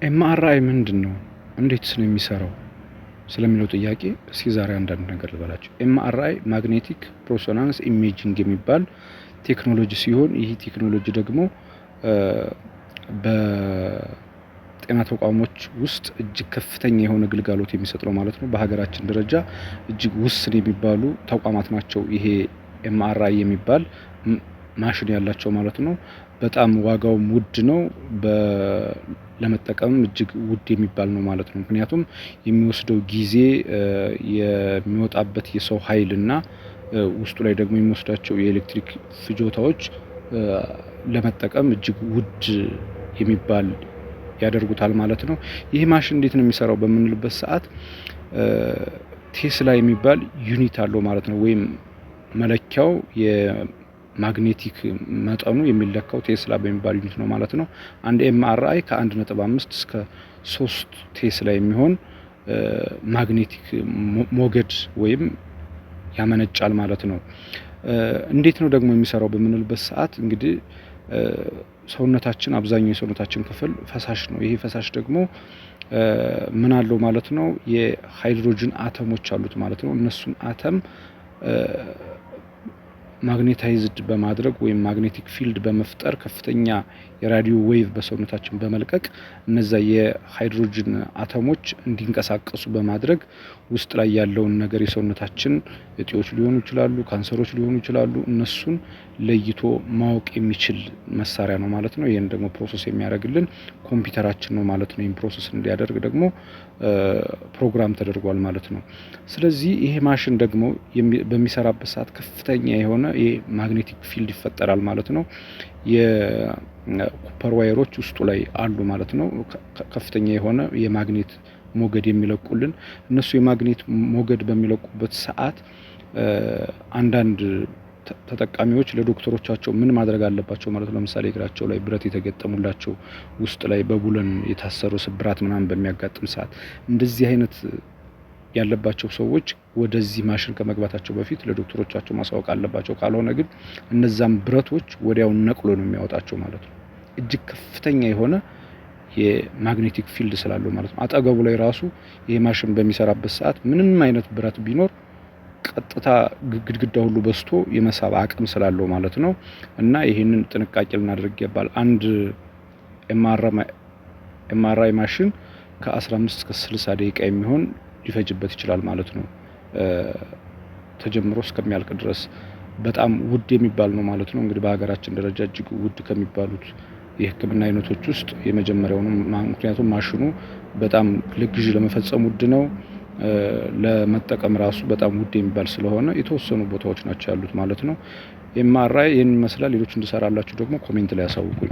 ኤምአርአይ ምንድነው? እንዴትስ ነው የሚሰራው? ስለሚለው ጥያቄ እስኪ ዛሬ አንዳንድ ነገር ልበላችሁ። ኤምአርአይ ማግኔቲክ ሬዞናንስ ኢሜጂንግ የሚባል ቴክኖሎጂ ሲሆን ይህ ቴክኖሎጂ ደግሞ በጤና ተቋሞች ውስጥ እጅግ ከፍተኛ የሆነ ግልጋሎት የሚሰጥ ነው ማለት ነው። በሀገራችን ደረጃ እጅግ ውስን የሚባሉ ተቋማት ናቸው ይሄ ኤምአርአይ የሚባል ማሽን ያላቸው ማለት ነው። በጣም ዋጋውም ውድ ነው። ለመጠቀም እጅግ ውድ የሚባል ነው ማለት ነው። ምክንያቱም የሚወስደው ጊዜ የሚወጣበት የሰው ኃይል እና ውስጡ ላይ ደግሞ የሚወስዳቸው የኤሌክትሪክ ፍጆታዎች ለመጠቀም እጅግ ውድ የሚባል ያደርጉታል ማለት ነው። ይህ ማሽን እንዴት ነው የሚሰራው በምንልበት ሰዓት ቴስላ የሚባል ዩኒት አለው ማለት ነው። ወይም መለኪያው የማግኔቲክ መጠኑ የሚለካው ቴስላ በሚባል ዩኒት ነው ማለት ነው። አንድ ኤምአርአይ ከ1.5 እስከ 3 ቴስላ የሚሆን ማግኔቲክ ሞገድ ወይም ያመነጫል ማለት ነው። እንዴት ነው ደግሞ የሚሰራው በምንልበት ሰዓት እንግዲህ ሰውነታችን አብዛኛው የሰውነታችን ክፍል ፈሳሽ ነው። ይሄ ፈሳሽ ደግሞ ምን አለው ማለት ነው? የሃይድሮጅን አተሞች አሉት ማለት ነው። እነሱን አተም ማግኔታይዝድ በማድረግ ወይም ማግኔቲክ ፊልድ በመፍጠር ከፍተኛ የራዲዮ ዌቭ በሰውነታችን በመልቀቅ እነዛ የሃይድሮጅን አተሞች እንዲንቀሳቀሱ በማድረግ ውስጥ ላይ ያለውን ነገር የሰውነታችን እጢዎች ሊሆኑ ይችላሉ፣ ካንሰሮች ሊሆኑ ይችላሉ፣ እነሱን ለይቶ ማወቅ የሚችል መሳሪያ ነው ማለት ነው። ይሄን ደግሞ ፕሮሰስ የሚያደርግልን ኮምፒውተራችን ነው ማለት ነው። ይሄን ፕሮሰስ እንዲያደርግ ደግሞ ፕሮግራም ተደርጓል ማለት ነው። ስለዚህ ይሄ ማሽን ደግሞ በሚሰራበት ሰዓት ከፍተኛ የሆነ የማግኔቲክ ፊልድ ይፈጠራል ማለት ነው። የኮፐር ዋየሮች ውስጡ ላይ አሉ ማለት ነው። ከፍተኛ የሆነ የማግኔት ሞገድ የሚለቁልን እነሱ የማግኔት ሞገድ በሚለቁበት ሰዓት አንዳንድ ተጠቃሚዎች ለዶክተሮቻቸው ምን ማድረግ አለባቸው ማለት ነው። ለምሳሌ እግራቸው ላይ ብረት የተገጠሙላቸው ውስጥ ላይ በቡለን የታሰሩ ስብራት ምናምን በሚያጋጥም ሰዓት እንደዚህ አይነት ያለባቸው ሰዎች ወደዚህ ማሽን ከመግባታቸው በፊት ለዶክተሮቻቸው ማሳወቅ አለባቸው። ካልሆነ ግን እነዛም ብረቶች ወዲያው ነቅሎ ነው የሚያወጣቸው ማለት ነው። እጅግ ከፍተኛ የሆነ የማግኔቲክ ፊልድ ስላለው ማለት ነው። አጠገቡ ላይ ራሱ ይሄ ማሽን በሚሰራበት ሰዓት ምንም አይነት ብረት ቢኖር ቀጥታ ግድግዳ ሁሉ በስቶ የመሳብ አቅም ስላለው ማለት ነው። እና ይሄንን ጥንቃቄ ልናደርግ ይገባል። አንድ ኤምአርአይ ማሽን ከ15 እስከ 60 ደቂቃ የሚሆን ሊፈጅበት ይችላል ማለት ነው። ተጀምሮ እስከሚያልቅ ድረስ በጣም ውድ የሚባል ነው ማለት ነው። እንግዲህ በሀገራችን ደረጃ እጅግ ውድ ከሚባሉት የሕክምና አይነቶች ውስጥ የመጀመሪያው ነው። ምክንያቱም ማሽኑ በጣም ለግዢ ለመፈጸም ውድ ነው። ለመጠቀም ራሱ በጣም ውድ የሚባል ስለሆነ የተወሰኑ ቦታዎች ናቸው ያሉት ማለት ነው። ኤምአርአይ ይህን ይመስላል። ሌሎች እንድሰራላችሁ ደግሞ ኮሜንት ላይ ያሳውቁኝ።